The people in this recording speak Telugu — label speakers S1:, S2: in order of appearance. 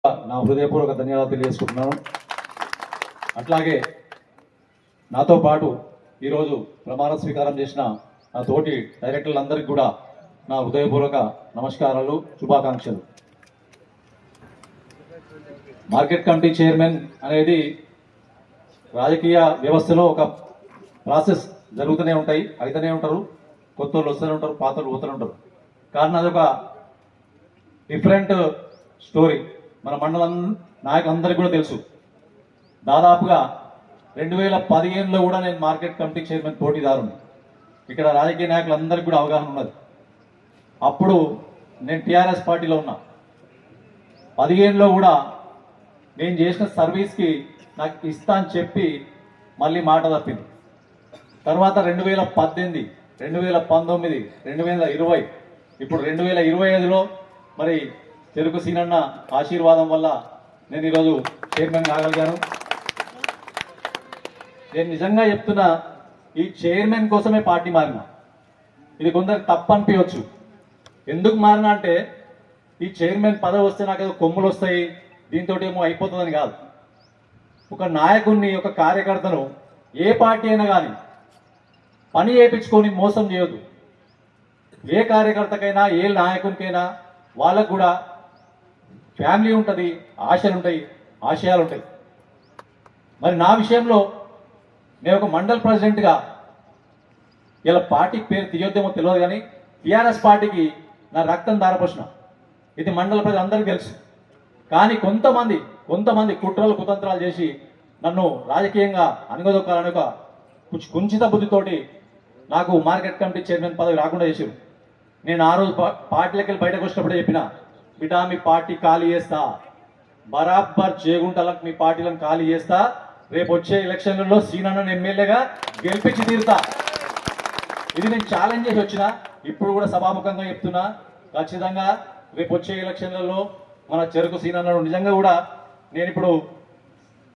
S1: నా హృదయపూర్వక ధన్యవాదాలు తెలియజేసుకుంటున్నాను. అట్లాగే నాతో పాటు ఈరోజు ప్రమాణ స్వీకారం చేసిన నా తోటి డైరెక్టర్లందరికీ కూడా నా హృదయపూర్వక నమస్కారాలు, శుభాకాంక్షలు. మార్కెట్ కమిటీ చైర్మన్ అనేది రాజకీయ వ్యవస్థలో ఒక ప్రాసెస్ జరుగుతూనే ఉంటాయి, అయితేనే ఉంటారు. కొత్త వాళ్ళు వస్తూనే ఉంటారు, పాత వాళ్ళు పోతూనే ఉంటారు. కానీ అదొక డిఫరెంట్ స్టోరీ. మన మండలం నాయకులందరికీ కూడా తెలుసు. దాదాపుగా 2015లో కూడా నేను మార్కెట్ కమిటీ చైర్మన్ పోటీదారుని. ఇక్కడ రాజకీయ నాయకులందరికీ కూడా అవగాహన ఉన్నది. అప్పుడు నేను టీఆర్ఎస్ పార్టీలో ఉన్నా. 15లో కూడా నేను చేసిన సర్వీస్కి నాకు ఇస్తా అని చెప్పి మళ్ళీ మాట తప్పింది. తర్వాత 2018, 2019, 2020, ఇప్పుడు 2025లో మరి చెరుకు సీనన్న ఆశీర్వాదం వల్ల నేను ఈరోజు చైర్మన్ కాగలిగాను. నేను నిజంగా చెప్తున్నా, ఈ చైర్మన్ కోసమే పార్టీ మారిన. ఇది కొందరికి తప్పు అనిపించవచ్చు. ఎందుకు మారినా అంటే, ఈ చైర్మన్ పదవి వస్తే నాకు ఏదో కొమ్ములు వస్తాయి, దీంతో ఏమో అయిపోతుందని కాదు. ఒక నాయకుడిని, ఒక కార్యకర్తను ఏ పార్టీ అయినా కానీ పని చేయించుకొని మోసం చేయొద్దు. ఏ కార్యకర్తకైనా, ఏ నాయకునికైనా వాళ్ళకు కూడా ఫ్యామిలీ ఉంటుంది, ఆశలు ఉంటాయి, ఆశయాలు ఉంటాయి. మరి నా విషయంలో నేను ఒక మండల్ ప్రెసిడెంట్గా, ఇలా పార్టీ పేరు తీయొద్దేమో తెలియదు కానీ టీఆర్ఎస్ పార్టీకి నా రక్తం దారపోసిన ఇది మండల ప్రజలందరికీ తెలుసు. కానీ కొంతమంది కుట్రలు కుతంత్రాలు చేసి నన్ను రాజకీయంగా అణగదొక్కాలని ఒక కుంచిత బుద్ధితోటి నాకు మార్కెట్ కమిటీ చైర్మన్ పదవి రాకుండా చేశారు. నేను ఆ రోజు పార్టీలకి వెళ్ళి బయటకు వచ్చినప్పుడే చెప్పిన, బిడ్డా మీ పార్టీ ఖాళీ చేస్తా, బరాబర్ చేగుంటలకు మీ పార్టీలను ఖాళీ చేస్తా, రేపు వచ్చే ఎలక్షన్లలో శ్రీనన్నను ఎమ్మెల్యేగా గెలిపించి తీరుతా. ఇది నేను ఛాలెంజ్ చేసి వచ్చిన. ఇప్పుడు కూడా సభాముఖంగా చెప్తున్నా, ఖచ్చితంగా రేపు వచ్చే ఎలక్షన్లలో మన చెరుకు శ్రీనన్నను నిజంగా కూడా నేను ఇప్పుడు